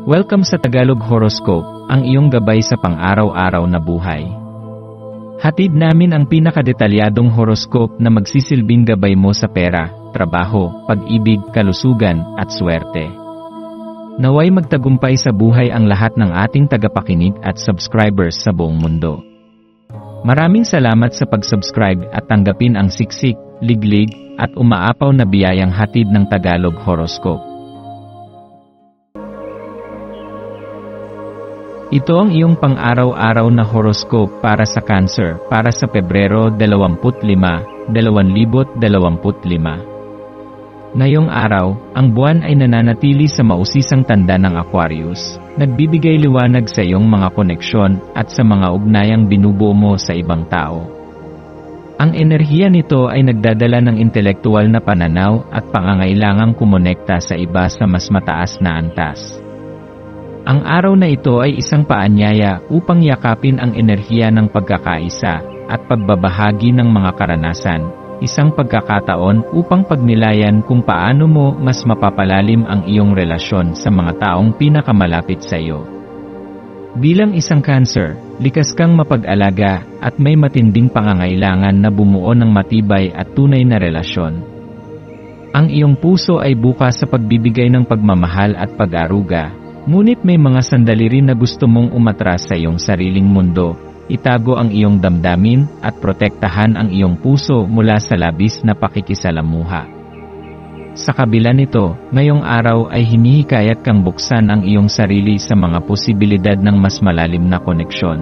Welcome sa Tagalog Horoscope, ang iyong gabay sa pang-araw-araw na buhay. Hatid namin ang pinakadetalyadong horoscope na magsisilbing gabay mo sa pera, trabaho, pag-ibig, kalusugan, at swerte. Naway magtagumpay sa buhay ang lahat ng ating tagapakinig at subscribers sa buong mundo. Maraming salamat sa pag-subscribe at tanggapin ang siksik, liglig, at umaapaw na biyayang hatid ng Tagalog Horoscope. Ito ang iyong pang-araw-araw na horoscope para sa Cancer para sa Pebrero 25, 2025. Ngayong araw, ang buwan ay nananatili sa mausisang tanda ng Aquarius, nagbibigay liwanag sa iyong mga koneksyon at sa mga ugnayang binubuo mo sa ibang tao. Ang enerhiya nito ay nagdadala ng intelektual na pananaw at pangangailangang kumonekta sa iba sa mas mataas na antas. Ang araw na ito ay isang paanyaya upang yakapin ang enerhiya ng pagkakaisa at pagbabahagi ng mga karanasan, isang pagkakataon upang pagnilayan kung paano mo mas mapapalalim ang iyong relasyon sa mga taong pinakamalapit sa iyo. Bilang isang Cancer, likas kang mapag-alaga at may matinding pangangailangan na bumuo ng matibay at tunay na relasyon. Ang iyong puso ay bukas sa pagbibigay ng pagmamahal at pag-aruga. Ngunit may mga sandali rin na gusto mong umatras sa iyong sariling mundo, itago ang iyong damdamin at protektahan ang iyong puso mula sa labis na pakikisalamuha. Sa kabila nito, ngayong araw ay hinihikayat kang buksan ang iyong sarili sa mga posibilidad ng mas malalim na koneksyon.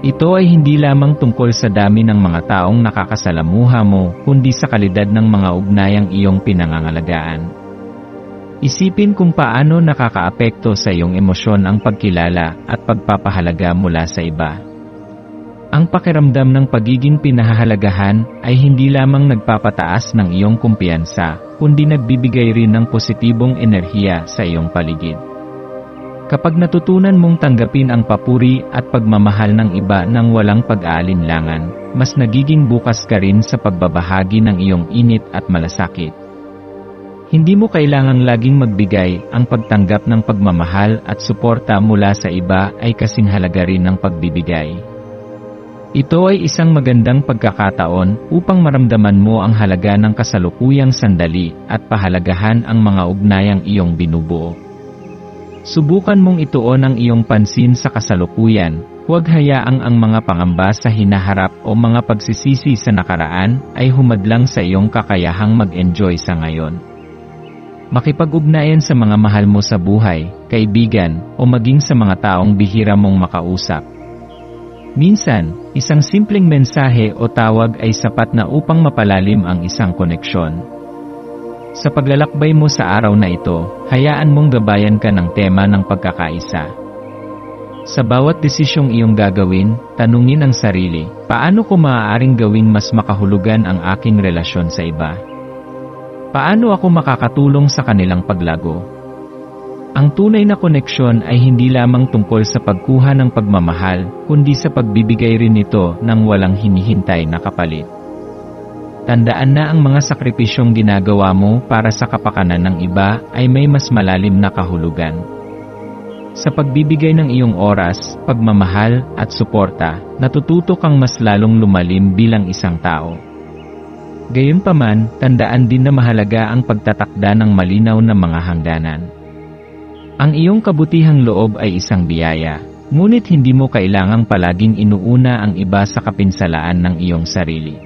Ito ay hindi lamang tungkol sa dami ng mga taong nakakasalamuha mo, kundi sa kalidad ng mga ugnayang iyong pinangangalagaan. Isipin kung paano nakakaapekto sa iyong emosyon ang pagkilala at pagpapahalaga mula sa iba. Ang pakiramdam ng pagiging pinahahalagahan ay hindi lamang nagpapataas ng iyong kumpiyansa, kundi nagbibigay rin ng positibong enerhiya sa iyong paligid. Kapag natutunan mong tanggapin ang papuri at pagmamahal ng iba nang walang pag-aalinlangan, mas nagiging bukas ka rin sa pagbabahagi ng iyong init at malasakit. Hindi mo kailangang laging magbigay, ang pagtanggap ng pagmamahal at suporta mula sa iba ay kasing halaga rin ng pagbibigay. Ito ay isang magandang pagkakataon upang maramdaman mo ang halaga ng kasalukuyang sandali at pahalagahan ang mga ugnayang iyong binubuo. Subukan mong ituon ang iyong pansin sa kasalukuyan, huwag hayaang ang mga pangamba sa hinaharap o mga pagsisisi sa nakaraan ay humadlang sa iyong kakayahang mag-enjoy sa ngayon. Makipag-ugnayan sa mga mahal mo sa buhay, kaibigan, o maging sa mga taong bihira mong makausap. Minsan, isang simpleng mensahe o tawag ay sapat na upang mapalalim ang isang koneksyon. Sa paglalakbay mo sa araw na ito, hayaan mong gabayan ka ng tema ng pagkakaisa. Sa bawat desisyong iyong gagawin, tanungin ang sarili, paano ko maaaring gawing mas makahulugan ang aking relasyon sa iba? Paano ako makakatulong sa kanilang paglago? Ang tunay na koneksyon ay hindi lamang tungkol sa pagkuha ng pagmamahal, kundi sa pagbibigay rin nito ng walang hinihintay na kapalit. Tandaan na ang mga sakripisyong ginagawa mo para sa kapakanan ng iba ay may mas malalim na kahulugan. Sa pagbibigay ng iyong oras, pagmamahal, at suporta, natututo kang mas lalong lumalim bilang isang tao. Gayunpaman, tandaan din na mahalaga ang pagtatakda ng malinaw na mga hangganan. Ang iyong kabutihang loob ay isang biyaya, ngunit hindi mo kailangang palaging inuuna ang iba sa kapinsalaan ng iyong sarili.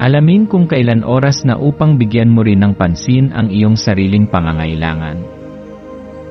Alamin kung kailan oras na upang bigyan mo rin ng pansin ang iyong sariling pangangailangan.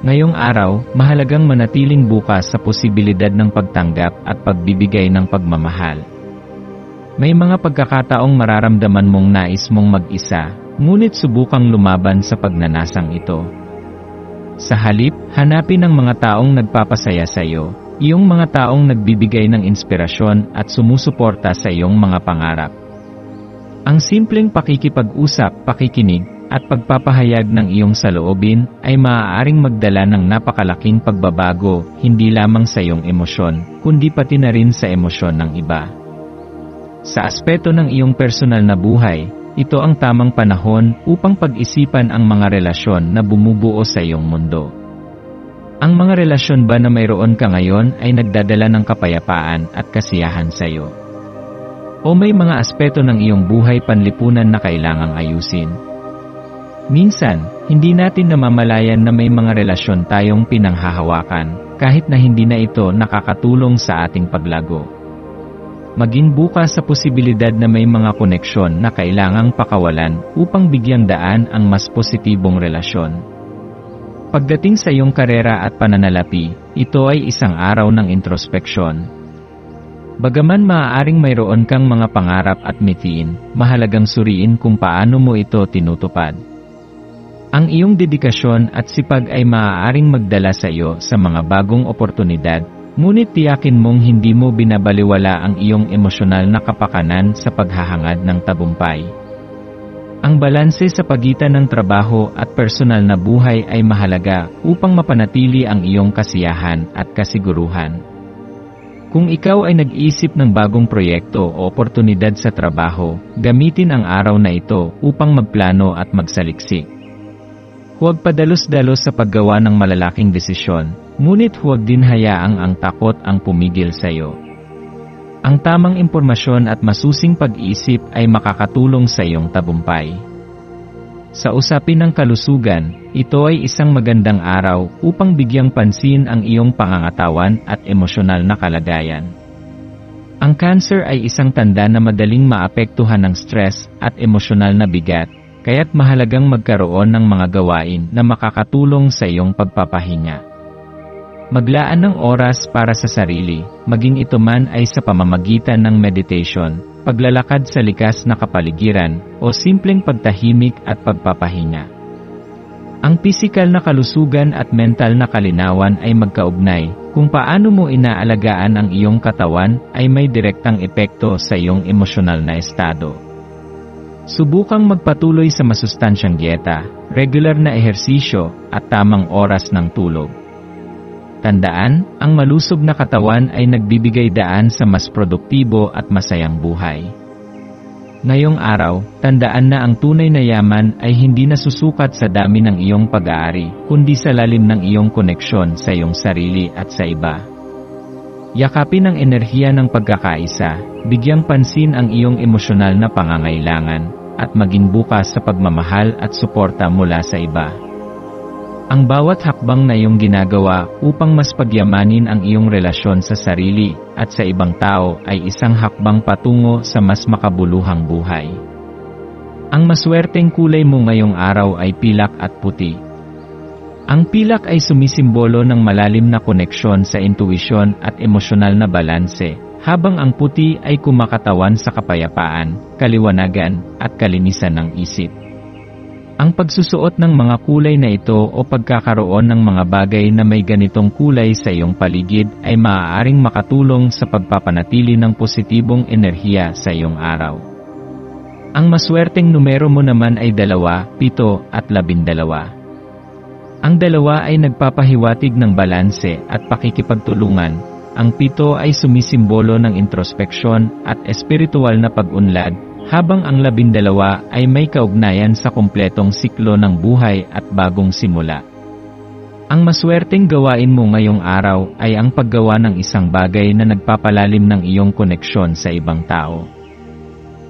Ngayong araw, mahalagang manatiling bukas sa posibilidad ng pagtanggap at pagbibigay ng pagmamahal. May mga pagkakataong mararamdaman mong nais mong mag-isa, ngunit subukang lumaban sa pagnanasang ito. Sa halip, hanapin ang mga taong nagpapasaya sa iyo, iyong mga taong nagbibigay ng inspirasyon at sumusuporta sa iyong mga pangarap. Ang simpleng pakikipag-usap, pakikinig, at pagpapahayag ng iyong saloobin ay maaaring magdala ng napakalaking pagbabago, hindi lamang sa iyong emosyon, kundi pati na rin sa emosyon ng iba. Sa aspeto ng iyong personal na buhay, ito ang tamang panahon upang pag-isipan ang mga relasyon na bumubuo sa iyong mundo. Ang mga relasyon ba na mayroon ka ngayon ay nagdadala ng kapayapaan at kasiyahan sa iyo? O may mga aspeto ng iyong buhay panlipunan na kailangang ayusin? Minsan, hindi natin namamalayan na may mga relasyon tayong pinanghahawakan, kahit na hindi na ito nakakatulong sa ating paglago. Maging bukas sa posibilidad na may mga koneksyon na kailangang pakawalan upang bigyang daan ang mas positibong relasyon. Pagdating sa iyong karera at pananalapi, ito ay isang araw ng introspeksyon. Bagaman maaaring mayroon kang mga pangarap at mithiin, mahalagang suriin kung paano mo ito tinutupad. Ang iyong dedikasyon at sipag ay maaaring magdala sa iyo sa mga bagong oportunidad, ngunit tiyakin mong hindi mo binabaliwala ang iyong emosyonal na kapakanan sa paghahangad ng tagumpay. Ang balanse sa pagitan ng trabaho at personal na buhay ay mahalaga upang mapanatili ang iyong kasiyahan at kasiguruhan. Kung ikaw ay nag-isip ng bagong proyekto o oportunidad sa trabaho, gamitin ang araw na ito upang magplano at magsaliksik. Huwag padalos-dalos sa paggawa ng malalaking desisyon, ngunit huwag din hayaang ang takot ang pumigil sa iyo. Ang tamang impormasyon at masusing pag-iisip ay makakatulong sa iyong tagumpay. Sa usapin ng kalusugan, ito ay isang magandang araw upang bigyang pansin ang iyong pangangatawan at emosyonal na kalagayan. Ang cancer ay isang tanda na madaling maapektuhan ng stress at emosyonal na bigat, kaya't mahalagang magkaroon ng mga gawain na makakatulong sa iyong pagpapahinga. Maglaan ng oras para sa sarili, maging ito man ay sa pamamagitan ng meditation, paglalakad sa likas na kapaligiran, o simpleng pagtahimik at pagpapahinga. Ang pisikal na kalusugan at mental na kalinawan ay magkaugnay. Kung paano mo inaalagaan ang iyong katawan ay may direktang epekto sa iyong emosyonal na estado. Subukang magpatuloy sa masustansyang dieta, regular na ehersisyo, at tamang oras ng tulog. Tandaan, ang malusog na katawan ay nagbibigay daan sa mas produktibo at masayang buhay. Ngayong araw, tandaan na ang tunay na yaman ay hindi nasusukat sa dami ng iyong pag-aari, kundi sa lalim ng iyong koneksyon sa iyong sarili at sa iba. Yakapin ang enerhiya ng pagkakaisa, bigyang pansin ang iyong emosyonal na pangangailangan, at maging bukas sa pagmamahal at suporta mula sa iba. Ang bawat hakbang na iyong ginagawa upang mas pagyamanin ang iyong relasyon sa sarili at sa ibang tao ay isang hakbang patungo sa mas makabuluhang buhay. Ang maswerteng kulay mo ngayong araw ay pilak at puti. Ang pilak ay sumisimbolo ng malalim na koneksyon sa intuisyon at emosyonal na balanse, habang ang puti ay kumakatawan sa kapayapaan, kaliwanagan, at kalinisan ng isip. Ang pagsusuot ng mga kulay na ito o pagkakaroon ng mga bagay na may ganitong kulay sa iyong paligid ay maaaring makatulong sa pagpapanatili ng positibong enerhiya sa iyong araw. Ang maswerteng numero mo naman ay 2, 7 at 12. Ang 2 ay nagpapahiwatig ng balanse at pakikipagtulungan. Ang 7 ay sumisimbolo ng introspeksyon at espiritual na pag-unlad, habang ang 12 ay may kaugnayan sa kumpletong siklo ng buhay at bagong simula. Ang maswerteng gawain mo ngayong araw ay ang paggawa ng isang bagay na nagpapalalim ng iyong koneksyon sa ibang tao.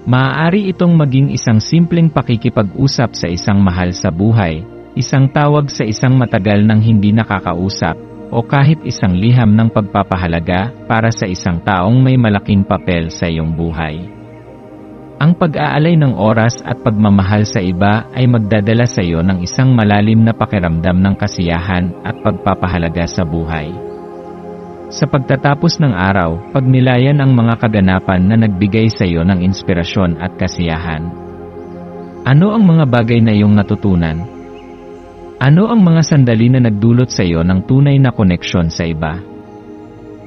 Maaari itong maging isang simpleng pakikipag-usap sa isang mahal sa buhay, isang tawag sa isang matagal nang hindi nakakausap, o kahit isang liham ng pagpapahalaga para sa isang taong may malaking papel sa iyong buhay. Ang pag-aalay ng oras at pagmamahal sa iba ay magdadala sa iyo ng isang malalim na pakiramdam ng kasiyahan at pagpapahalaga sa buhay. Sa pagtatapos ng araw, pagnilayan ang mga kaganapan na nagbigay sa iyo ng inspirasyon at kasiyahan. Ano ang mga bagay na iyong natutunan? Ano ang mga sandali na nagdulot sa iyo ng tunay na koneksyon sa iba?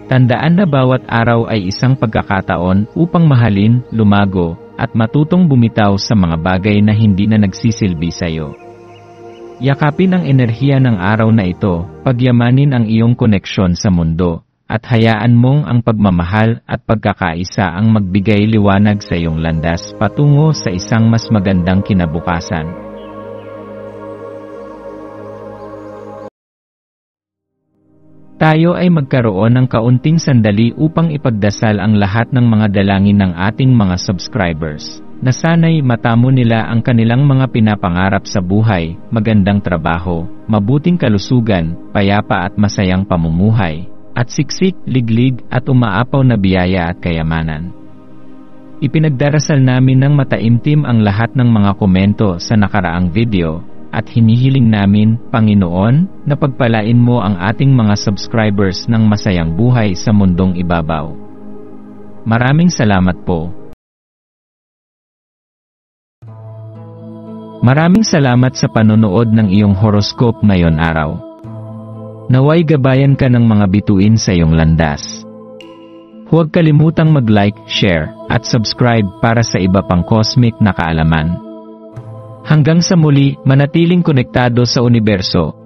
Tandaan na bawat araw ay isang pagkakataon upang mahalin, lumago, at matutong bumitaw sa mga bagay na hindi na nagsisilbi sa iyo. Yakapin ang enerhiya ng araw na ito, pagyamanin ang iyong koneksyon sa mundo, at hayaan mong ang pagmamahal at pagkakaisa ang magbigay liwanag sa iyong landas patungo sa isang mas magandang kinabukasan. Tayo ay magkaroon ng kaunting sandali upang ipagdasal ang lahat ng mga dalangin ng ating mga subscribers, na sana'y matamo nila ang kanilang mga pinapangarap sa buhay, magandang trabaho, mabuting kalusugan, payapa at masayang pamumuhay, at siksik, liglig at umaapaw na biyaya at kayamanan. Ipinagdarasal namin ng mataimtim ang lahat ng mga komento sa nakaraang video, at hinihiling namin, Panginoon, na pagpalain mo ang ating mga subscribers ng masayang buhay sa mundong ibabaw. Maraming salamat po. Maraming salamat sa panonood ng iyong horoscope ngayon araw. Naway gabayan ka ng mga bituin sa iyong landas. Huwag kalimutang mag-like, share, at subscribe para sa iba pang cosmic na kaalaman. Hanggang sa muli, manatiling konektado sa universo.